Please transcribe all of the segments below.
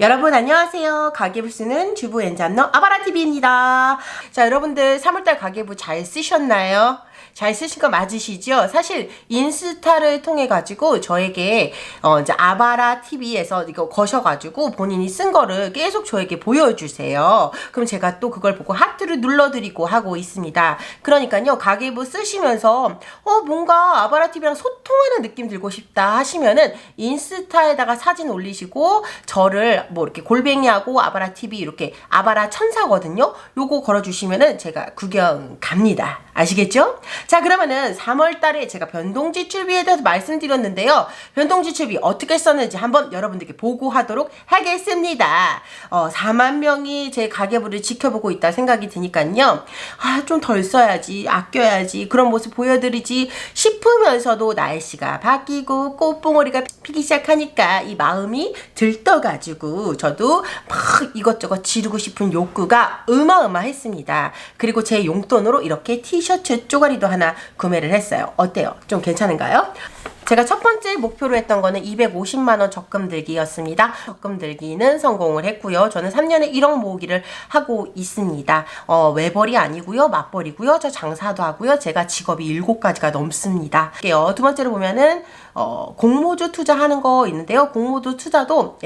여러분 안녕하세요. 가계부 쓰는 주부 엔잡러 아바라TV입니다. 자, 여러분들 3월달 가계부 잘 쓰셨나요? 잘 쓰신 거 맞으시죠? 사실 인스타를 통해 가지고 저에게 이제 아바라TV에서 이거 거셔가지고 본인이 쓴 거를 계속 저에게 보여주세요. 그럼 제가 또 그걸 보고 하트를 눌러드리고 하고 있습니다. 그러니까요, 가계부 쓰시면서 뭔가 아바라TV랑 소통하는 느낌 들고 싶다 하시면은 인스타에다가 사진 올리시고 저를 뭐 이렇게 골뱅이하고 아바라TV 이렇게 아바라 천사거든요. 요거 걸어주시면은 제가 구경 갑니다. 아시겠죠? 자, 그러면은 3월 달에 제가 변동지출비에 대해서 말씀드렸는데요. 변동지출비 어떻게 썼는지 한번 여러분들께 보고하도록 하겠습니다. 4만 명이 제 가계부를 지켜보고 있다 생각이 드니까요. 좀 덜 써야지, 아껴야지, 그런 모습 보여드리지 싶으면서도 날씨가 바뀌고 꽃봉오리가 피기 시작하니까 이 마음이 들떠가지고 저도 막 이것저것 지르고 싶은 욕구가 어마어마했습니다. 그리고 제 용돈으로 이렇게 티셔츠 쪼가리도 하나 구매를 했어요. 어때요? 좀 괜찮은가요? 제가 첫 번째 목표로 했던 거는 250만원 적금 들기였습니다. 적금 들기는 성공을 했고요. 저는 3년에 1억 모으기를 하고 있습니다. 외벌이 아니고요. 맞벌이고요. 저 장사도 하고요. 제가 직업이 7가지가 넘습니다. 두 번째로 보면은 공모주 투자하는 거 있는데요. 공모주 투자도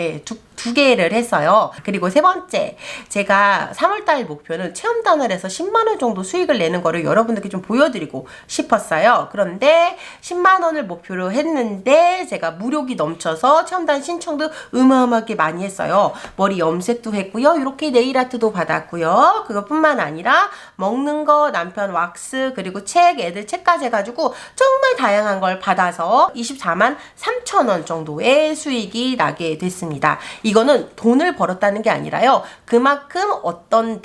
두 개를 했어요. 그리고 세 번째, 제가 3월달 목표는 체험단을 해서 10만원 정도 수익을 내는 거를 여러분들께 좀 보여드리고 싶었어요. 그런데 10만원을 목표로 했는데 제가 무력이 넘쳐서 체험단 신청도 어마어마하게 많이 했어요. 머리 염색도 했고요. 이렇게 네일아트도 받았고요. 그것뿐만 아니라 먹는 거, 남편 왁스, 그리고 책, 애들 책까지 해가지고 정말 다양한 걸 받아서 24만 3천원 정도의 수익이 나게 됐습니다. 이거는 돈을 벌었다는 게 아니라요. 그만큼 어떤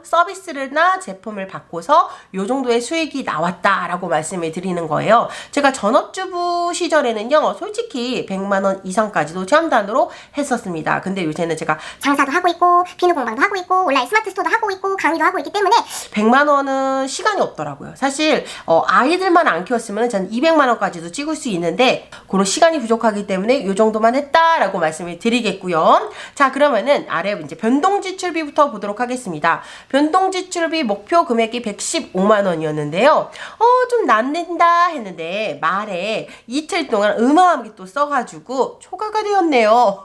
서비스나 제품을 받고서 요 정도의 수익이 나왔다라고 말씀을 드리는 거예요. 제가 전업주부 시절에는요, 솔직히 100만원 이상까지도 체험단으로 했었습니다. 근데 요새는 제가 장사도 하고 있고 비누 공방도 하고 있고 온라인 스마트 스토어도 하고 있고 강의도 하고 있기 때문에 100만원은 시간이 없더라고요. 사실 아이들만 안 키웠으면 전 200만원까지도 찍을 수 있는데 그런 시간이 부족하기 때문에 요 정도만 했다라고 말씀을 드리겠고요. 자, 그러면은 아래 이제 변동지출비부터 보도록 하겠습니다. 변동지출비 목표 금액이 115만원이었는데요. 좀 낮는다 했는데 말에 이틀 동안 어마어마하게 또 써가지고 초과가 되었네요.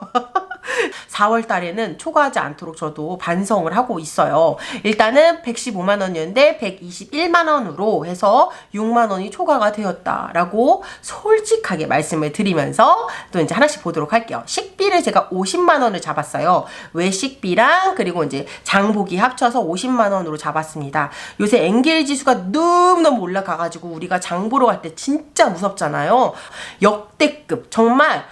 4월 달에는 초과하지 않도록 저도 반성을 하고 있어요. 일단은 115만원이었는데 121만원으로 해서 6만원이 초과가 되었다라고 솔직하게 말씀을 드리면서 또 이제 하나씩 보도록 할게요. 식비를 제가 50만원을 잡았어요. 외식비랑 그리고 이제 장보기 합쳐서 50만원으로 잡았습니다. 요새 엔겔 지수가 너무너무 올라가가지고 우리가 장 보러 갈 때 진짜 무섭잖아요. 역대급 정말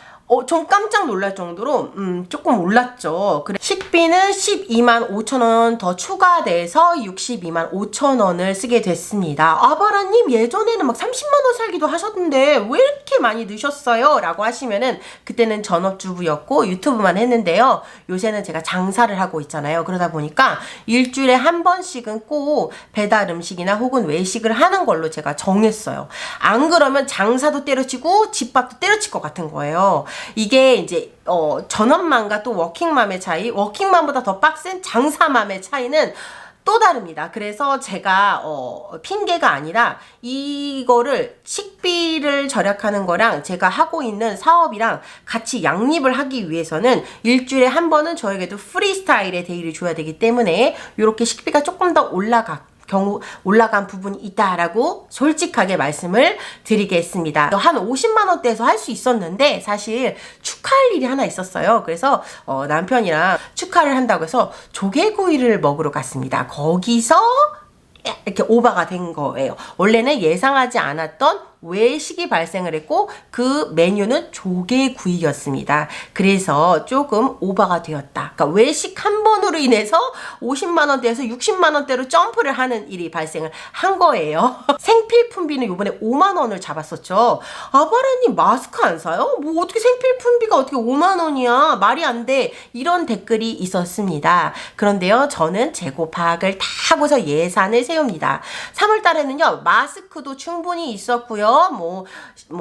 좀 깜짝 놀랄 정도로 조금 올랐죠. 그래 식비는 12만 5천원 더 추가돼서 62만 5천원을 쓰게 됐습니다. 아바라님 예전에는 막 30만원 살기도 하셨는데 왜 이렇게 많이 넣으셨어요? 라고 하시면은 그때는 전업주부였고 유튜브만 했는데요. 요새는 제가 장사를 하고 있잖아요. 그러다 보니까 일주일에 한 번씩은 꼭 배달 음식이나 혹은 외식을 하는 걸로 제가 정했어요. 안 그러면 장사도 때려치고 집밥도 때려칠 것 같은 거예요. 이게 이제 전업맘과 또 워킹맘의 차이, 워킹맘보다 더 빡센 장사맘의 차이는 또 다릅니다. 그래서 제가 핑계가 아니라 이거를 식비를 절약하는 거랑 제가 하고 있는 사업이랑 같이 양립을 하기 위해서는 일주일에 한 번은 저에게도 프리스타일의 데이를 줘야 되기 때문에 이렇게 식비가 조금 더 올라간 부분이 있다라고 솔직하게 말씀을 드리겠습니다. 한 50만원대에서 할 수 있었는데 사실 축하할 일이 하나 있었어요. 그래서 남편이랑 축하를 한다고 해서 조개구이를 먹으러 갔습니다. 거기서 이렇게 오버가 된 거예요. 원래는 예상하지 않았던 외식이 발생을 했고 그 메뉴는 조개구이였습니다. 그래서 조금 오버가 되었다. 그러니까 외식 한 번으로 실수로 인해서 50만 원대에서 60만 원대로 점프를 하는 일이 발생을 한 거예요. 생필품비는 요번에 5만 원을 잡았었죠. 아바라님 마스크 안 사요? 뭐 어떻게 생필품비가 어떻게 5만 원이야? 말이 안 돼. 이런 댓글이 있었습니다. 그런데요, 저는 재고 파악을 다 하고서 예산을 세웁니다. 3월 달에는요, 마스크도 충분히 있었고요. 뭐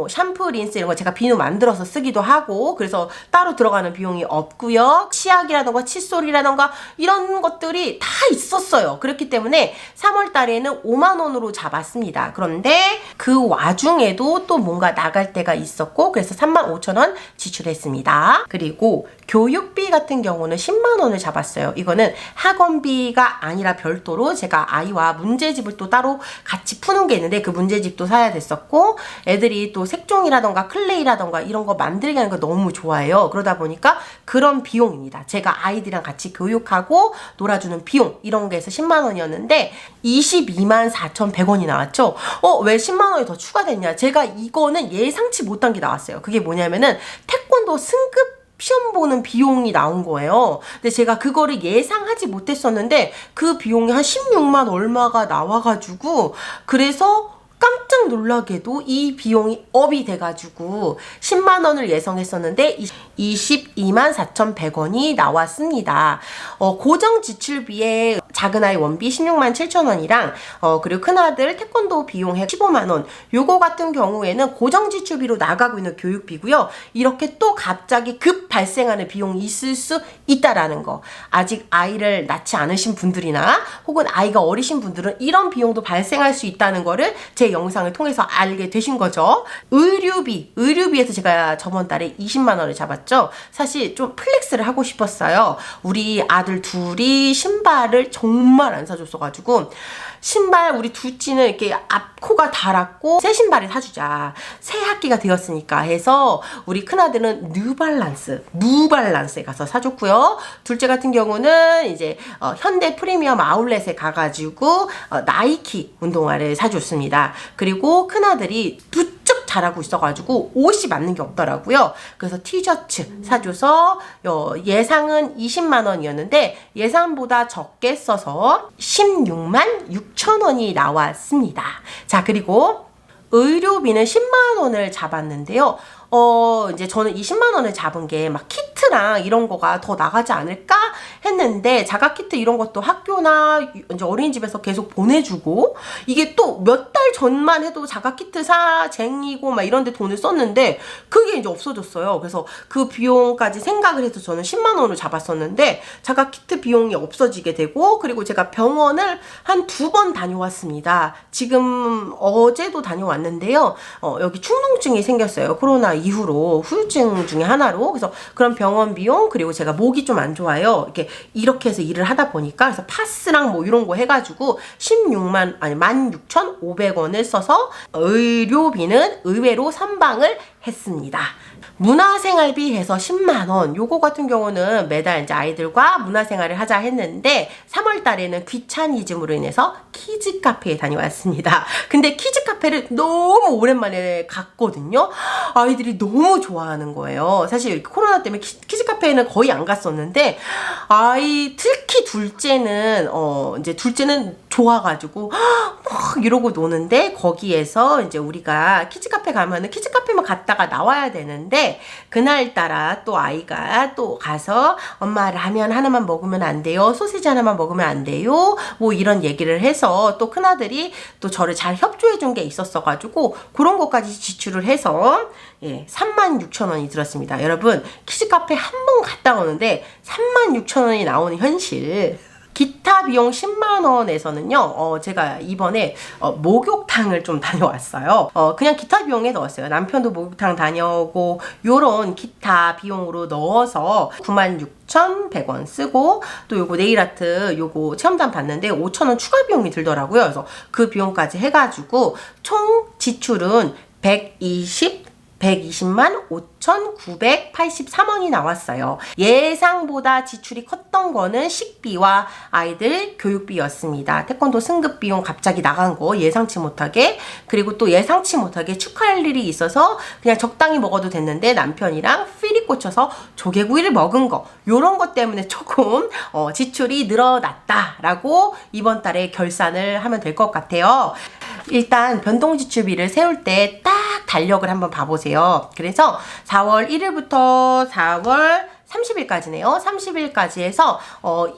샴푸, 린스 이런 거 제가 비누 만들어서 쓰기도 하고, 그래서 따로 들어가는 비용이 없고요. 치약이라던가 칫솔이라던가 이런 것들이 다 있었어요. 그렇기 때문에 3월 달에는 5만 원으로 잡았습니다. 그런데 그 와중에도 또 뭔가 나갈 때가 있었고, 그래서 3만 5천 원 지출했습니다. 그리고 교육비 같은 경우는 10만 원을 잡았어요. 이거는 학원비가 아니라 별도로 제가 아이와 문제집을 또 따로 같이 푸는 게 있는데 그 문제집도 사야 됐었고, 애들이 또 색종이라던가 클레이라던가 이런 거 만들게 하는 거 너무 좋아해요. 그러다 보니까 그런 비용입니다. 제가 아이들이랑 같이 교육하고 놀아주는 비용 이런 게 해서 10만 원이었는데 22만 4,100원이 나왔죠. 왜 10만 원이 더 추가됐냐? 제가 이거는 예상치 못한 게 나왔어요. 그게 뭐냐면은 태권도 승급 시험 보는 비용이 나온 거예요. 근데 제가 그거를 예상하지 못했었는데 그 비용이 한 16만 얼마가 나와가지고, 그래서 깜짝 놀라게도 이 비용이 업이 돼가지고 10만 원을 예상했었는데 22만 4,100원이 나왔습니다. 고정 지출비에 작은 아이 원비 16만 7천 원이랑 그리고 큰아들 태권도 비용에 15만 원, 요거 같은 경우에는 고정 지출비로 나가고 있는 교육비고요. 이렇게 또 갑자기 급 발생하는 비용이 있을 수 있다라는 거. 아직 아이를 낳지 않으신 분들이나 혹은 아이가 어리신 분들은 이런 비용도 발생할 수 있다는 거를 제 영상을 통해서 알게 되신 거죠. 의류비에서 제가 저번 달에 20만 원을 잡았죠. 사실 좀 플렉스를 하고 싶었어요. 우리 아들 둘이 신발을 정말 안 사줬어가지고, 신발 우리 둘째는 이렇게 앞코가 닳았고 새 신발을 사주자, 새 학기가 되었으니까 해서 우리 큰아들은 뉴발란스에 가서 사줬고요. 둘째 같은 경우는 이제 현대 프리미엄 아울렛에 가가지고 나이키 운동화를 사줬습니다. 그리고 큰아들이 부쩍 잘하고 있어가지고 옷이 맞는 게 없더라고요. 그래서 티셔츠 사줘서 예상은 20만 원이었는데 예상보다 적게 써서 16만 6천 원이 나왔습니다. 자, 그리고 의료비는 10만 원을 잡았는데요. 이제 저는 20만 원을 잡은 게 막 키트랑 이런 거가 더 나가지 않을까 했는데, 자가 키트 이런 것도 학교나 이제 어린이집에서 계속 보내주고, 이게 또 몇 달 전만 해도 자가 키트 사쟁이고 막 이런 데 돈을 썼는데 그게 이제 없어졌어요. 그래서 그 비용까지 생각을 해서 저는 10만 원을 잡았었는데 자가 키트 비용이 없어지게 되고, 그리고 제가 병원을 한 2번 다녀왔습니다. 지금 어제도 다녀왔는데요. 여기 축농증이 생겼어요. 코로나 이후로 후유증 중에 하나로. 그래서 그런 병원 비용, 그리고 제가 목이 좀 안 좋아요. 이렇게 해서 일을 하다 보니까, 그래서 파스랑 뭐 이런 거 해가지고 16,500원을 써서 의료비는 의외로 선방을 했습니다. 문화생활비 해서 10만 원. 요거 같은 경우는 매달 이제 아이들과 문화생활을 하자 했는데 3월 달에는 귀차니즘으로 인해서 키즈 카페에 다녀왔습니다. 근데 키즈 카페를 너무 오랜만에 갔거든요. 아이들이 너무 좋아하는 거예요. 사실 코로나 때문에 키즈 카페에는 거의 안 갔었는데, 특히 둘째는 좋아가지고 막 이러고 노는데, 거기에서 이제 우리가 키즈 카페 가면은 키즈 카페만 갔다가 나와야 되는데, 그날따라 또 아이가 또 가서 엄마 라면 하나만 먹으면 안 돼요, 소시지 하나만 먹으면 안 돼요, 뭐 이런 얘기를 해서 또 큰아들이 또 저를 잘 협조해 준 게 있었어가지고 그런 것까지 지출을 해서 36,000원이 들었습니다. 여러분, 키즈 카페 한 번 갔다 오는데 36,000원이 나오는 현실. 기타 비용 10만 원에서는요, 제가 이번에 목욕탕을 좀 다녀왔어요. 그냥 기타 비용에 넣었어요. 남편도 목욕탕 다녀오고 요런 기타 비용으로 넣어서 96,100원 쓰고, 또 요거 네일아트 요거 체험단 봤는데 5,000원 추가 비용이 들더라고요. 그래서 그 비용까지 해가지고 총 지출은 120 120만 5,983원이 나왔어요. 예상보다 지출이 컸던 거는 식비와 아이들 교육비였습니다. 태권도 승급 비용 갑자기 나간 거 예상치 못하게, 그리고 또 예상치 못하게 축하할 일이 있어서 그냥 적당히 먹어도 됐는데 남편이랑 필이 꽂혀서 조개구이를 먹은 거, 요런 것 때문에 조금 지출이 늘어났다라고 이번 달에 결산을 하면 될 것 같아요. 일단 변동지출비를 세울 때 딱 달력을 한번 봐보세요. 그래서 4월 1일부터 4월 30일까지네요. 30일까지 해서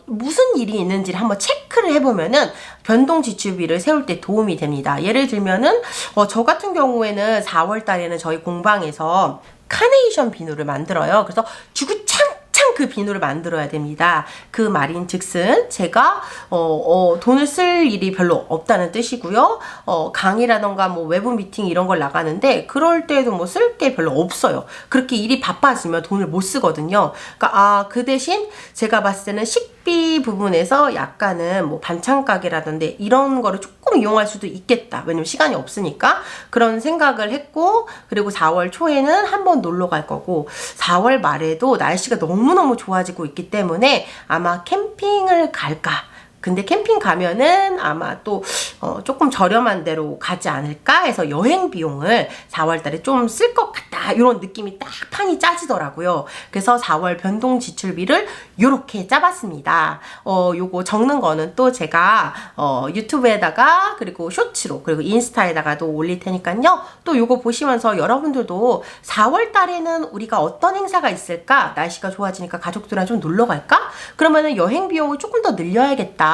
무슨 일이 있는지를 한번 체크를 해보면은 변동지출비를 세울 때 도움이 됩니다. 예를 들면은 저 같은 경우에는 4월 달에는 저희 공방에서 카네이션 비누를 만들어요. 그래서 주구창 그 비누를 만들어야 됩니다. 그 말인 즉슨 제가 돈을 쓸 일이 별로 없다는 뜻이고요. 강의라던가 뭐 외부 미팅 이런 걸 나가는데 그럴 때도 뭐 쓸 게 별로 없어요. 그렇게 일이 바빠지면 돈을 못 쓰거든요. 그러니까 그 대신 제가 봤을 때는 식비 부분에서 약간은 뭐 반찬 가게라던데 이런 거를 조금 이용할 수도 있겠다. 왜냐면 시간이 없으니까 그런 생각을 했고, 그리고 4월 초에는 한번 놀러 갈 거고 4월 말에도 날씨가 너무너무 좋아지고 있기 때문에 아마 캠핑을 갈까? 근데 캠핑 가면은 아마 또 조금 저렴한 데로 가지 않을까 해서 여행 비용을 4월 달에 좀 쓸 것 같다, 이런 느낌이 딱 판이 짜지더라고요. 그래서 4월 변동 지출비를 요렇게 짜봤습니다. 요거 적는 거는 또 제가 유튜브에다가 그리고 쇼츠로 그리고 인스타에다가도 올릴 테니까요. 또 요거 보시면서 여러분들도 4월 달에는 우리가 어떤 행사가 있을까? 날씨가 좋아지니까 가족들이랑 좀 놀러 갈까? 그러면은 여행 비용을 조금 더 늘려야겠다.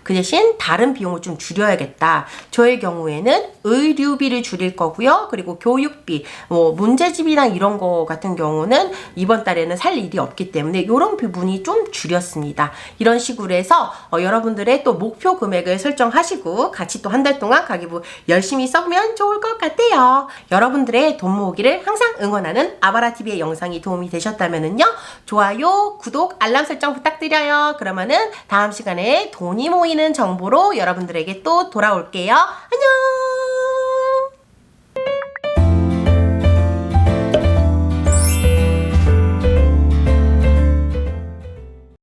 그 대신 다른 비용을 좀 줄여야겠다. 저의 경우에는 의류비를 줄일 거고요. 그리고 교육비, 뭐 문제집이랑 이런 거 같은 경우는 이번 달에는 살 일이 없기 때문에 이런 부분이 좀 줄였습니다. 이런 식으로 해서 여러분들의 또 목표 금액을 설정하시고 같이 또 한 달 동안 가계부 열심히 써보면 좋을 것 같아요. 여러분들의 돈 모으기를 항상 응원하는 아바라TV의 영상이 도움이 되셨다면요, 좋아요, 구독, 알람 설정 부탁드려요. 그러면은 다음 시간에 돈이 모이는 정보로 여러분들에게 또 돌아올게요. 안녕!